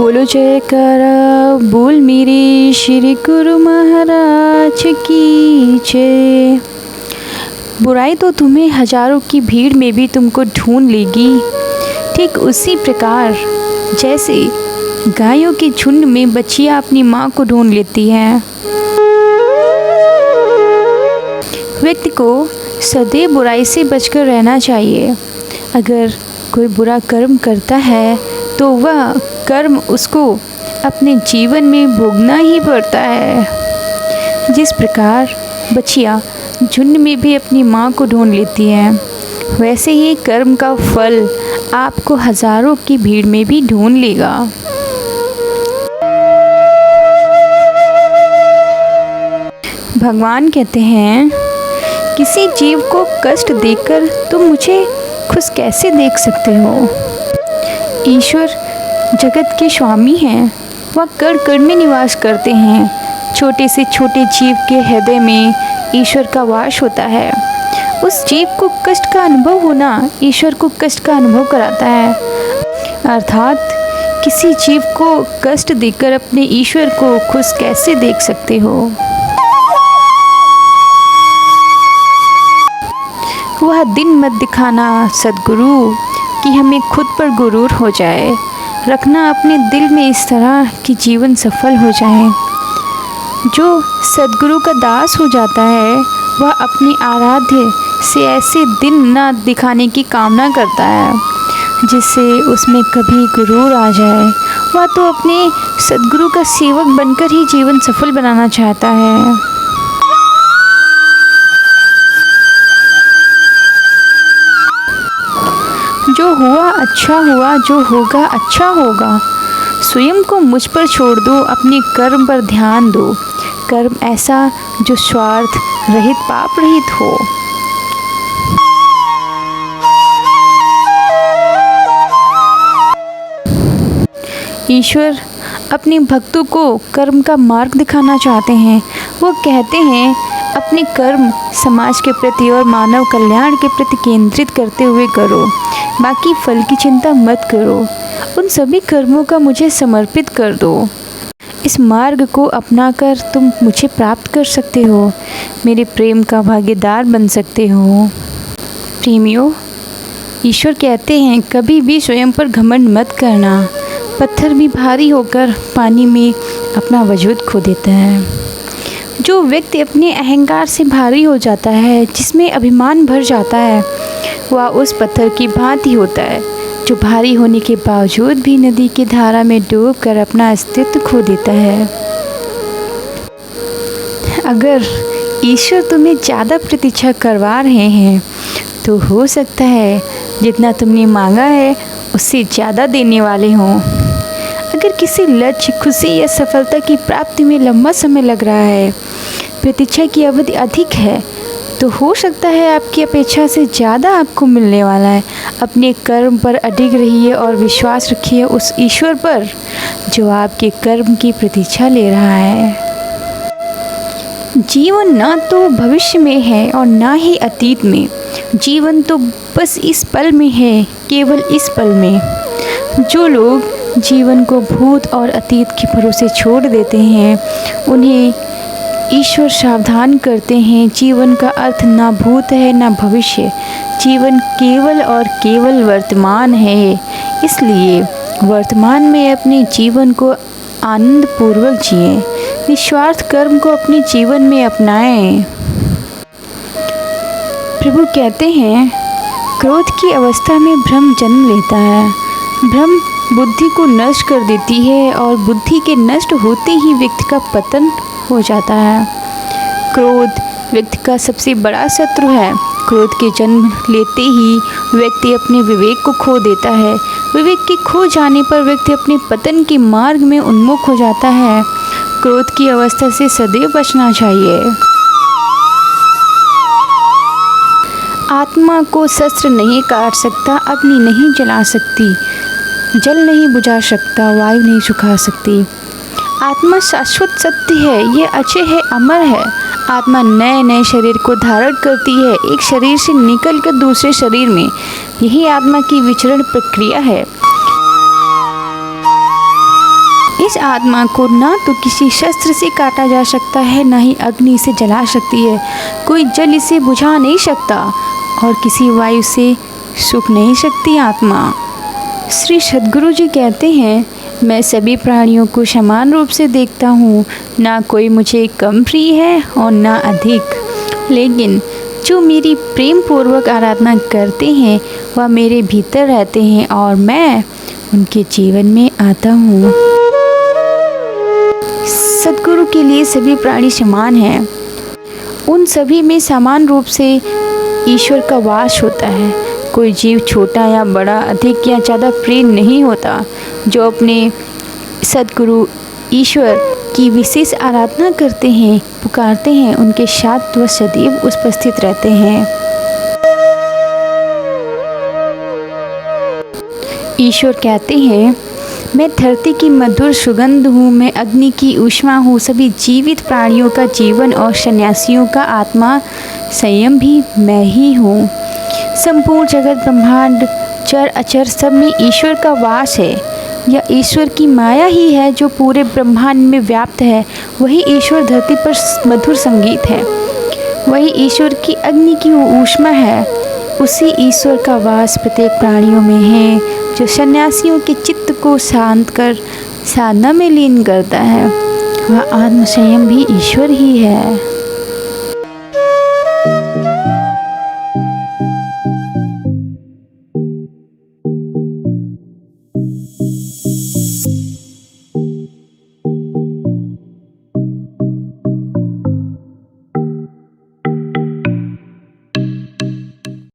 बोलो जयकारा बोल मेरे श्री गुरु महाराज की जय। बुराई तो तुम्हें हजारों की भीड़ में भी तुमको ढूंढ लेगी, ठीक उसी प्रकार जैसे गायों के झुंड में बच्चियां अपनी माँ को ढूंढ लेती हैं। व्यक्ति को सदैव बुराई से बचकर रहना चाहिए। अगर कोई बुरा कर्म करता है तो वह कर्म उसको अपने जीवन में भोगना ही पड़ता है। जिस प्रकार बच्चियां झुंड में भी अपनी माँ को ढूंढ लेती हैं, वैसे ही कर्म का फल आपको हजारों की भीड़ में भी ढूंढ लेगा। भगवान कहते हैं, किसी जीव को कष्ट देकर तुम मुझे खुश कैसे देख सकते हो। ईश्वर जगत के स्वामी हैं, वह कण कण में निवास करते हैं। छोटे से छोटे जीव के हृदय में ईश्वर का वास होता है। उस जीव को कष्ट का अनुभव होना ईश्वर को कष्ट का अनुभव कराता है। अर्थात किसी जीव को कष्ट देकर अपने ईश्वर को खुश कैसे देख सकते हो। वह दिन मत दिखाना सद्गुरु कि हमें खुद पर गुरूर हो जाए। रखना अपने दिल में इस तरह कि जीवन सफल हो जाए। जो सद्गुरु का दास हो जाता है वह अपने आराध्य से ऐसे दिन न दिखाने की कामना करता है जिससे उसमें कभी गुरूर आ जाए। वह तो अपने सद्गुरु का सेवक बनकर ही जीवन सफल बनाना चाहता है। जो हुआ अच्छा हुआ, जो होगा अच्छा होगा। स्वयं को मुझ पर छोड़ दो, अपने कर्म पर ध्यान दो। कर्म ऐसा जो स्वार्थ रहित पाप रहित हो। ईश्वर अपने भक्तों को कर्म का मार्ग दिखाना चाहते हैं। वो कहते हैं, अपने कर्म समाज के प्रति और मानव कल्याण के प्रति केंद्रित करते हुए करो, बाकी फल की चिंता मत करो। उन सभी कर्मों का मुझे समर्पित कर दो। इस मार्ग को अपनाकर तुम मुझे प्राप्त कर सकते हो, मेरे प्रेम का भागीदार बन सकते हो। प्रेमियों, ईश्वर कहते हैं, कभी भी स्वयं पर घमंड मत करना। पत्थर भी भारी होकर पानी में अपना वजूद खो देता है। जो व्यक्ति अपने अहंकार से भारी हो जाता है, जिसमें अभिमान भर जाता है, वह उस पत्थर की भांति होता है जो भारी होने के बावजूद भी नदी की धारा में डूबकर अपना अस्तित्व खो देता है। अगर ईश्वर तुम्हें ज़्यादा प्रतीक्षा करवा रहे हैं तो हो सकता है जितना तुमने मांगा है उससे ज़्यादा देने वाले हों। अगर किसी लक्ष्य, खुशी या सफलता की प्राप्ति में लंबा समय लग रहा है, प्रतीक्षा की अवधि अधिक है, तो हो सकता है आपकी अपेक्षा से ज़्यादा आपको मिलने वाला है। अपने कर्म पर अडिग रहिए और विश्वास रखिए उस ईश्वर पर जो आपके कर्म की प्रतीक्षा ले रहा है। जीवन ना तो भविष्य में है और ना ही अतीत में। जीवन तो बस इस पल में है, केवल इस पल में। जो लोग जीवन को भूत और अतीत के भरोसे छोड़ देते हैं, उन्हें ईश्वर सावधान करते हैं। जीवन का अर्थ ना भूत है ना भविष्य, जीवन केवल और केवल वर्तमान है। इसलिए वर्तमान में अपने जीवन को आनंद पूर्वक जिएं, निस्वार्थ कर्म को अपने जीवन में अपनाएं। प्रभु कहते हैं, क्रोध की अवस्था में भ्रम जन्म लेता है। भ्रम बुद्धि को नष्ट कर देती है और बुद्धि के नष्ट होते ही व्यक्ति का पतन हो जाता है। क्रोध व्यक्ति का सबसे बड़ा शत्रु है। क्रोध के जन्म लेते ही व्यक्ति अपने विवेक को खो देता है। विवेक के खो जाने पर व्यक्ति अपने पतन के मार्ग में उन्मुख हो जाता है। क्रोध की अवस्था से सदैव बचना चाहिए। आत्मा को शस्त्र नहीं काट सकता, अग्नि नहीं जला सकती, जल नहीं बुझा सकता, वायु नहीं सुखा सकती। आत्मा शाश्वत सत्य है, ये अजय है, अमर है। आत्मा नए नए शरीर को धारण करती है, एक शरीर से निकलकर दूसरे शरीर में। यही आत्मा की विचरण प्रक्रिया है। इस आत्मा को ना तो किसी शस्त्र से काटा जा सकता है, ना ही अग्नि से जला सकती है। कोई जल इसे बुझा नहीं सकता और किसी वायु से सूख नहीं सकती आत्मा। श्री सद्गुरु जी कहते हैं, मैं सभी प्राणियों को समान रूप से देखता हूँ, ना कोई मुझे कम प्रिय है और ना अधिक। लेकिन जो मेरी प्रेम पूर्वक आराधना करते हैं वह मेरे भीतर रहते हैं और मैं उनके जीवन में आता हूँ। सद्गुरु के लिए सभी प्राणी समान हैं। उन सभी में समान रूप से ईश्वर का वास होता है। कोई जीव छोटा या बड़ा, अधिक या ज़्यादा प्रिय नहीं होता। जो अपने सद्गुरु ईश्वर की विशेष आराधना करते हैं, पुकारते हैं, उनके साथ वह सदैव उपस्थित रहते हैं। ईश्वर कहते हैं, मैं धरती की मधुर सुगंध हूँ, मैं अग्नि की ऊष्मा हूँ, सभी जीवित प्राणियों का जीवन और सन्यासियों का आत्मा संयम भी मैं ही हूँ। संपूर्ण जगत, ब्रह्मांड, चर अचर सब में ईश्वर का वास है। यह ईश्वर की माया ही है जो पूरे ब्रह्मांड में व्याप्त है। वही ईश्वर धरती पर मधुर संगीत है। वही ईश्वर की अग्नि की ऊष्मा है। उसी ईश्वर का वास प्रत्येक प्राणियों में है जो सन्यासियों के चित्त को शांत कर साधना में लीन करता है। वह आत्म संयम भी ईश्वर ही है।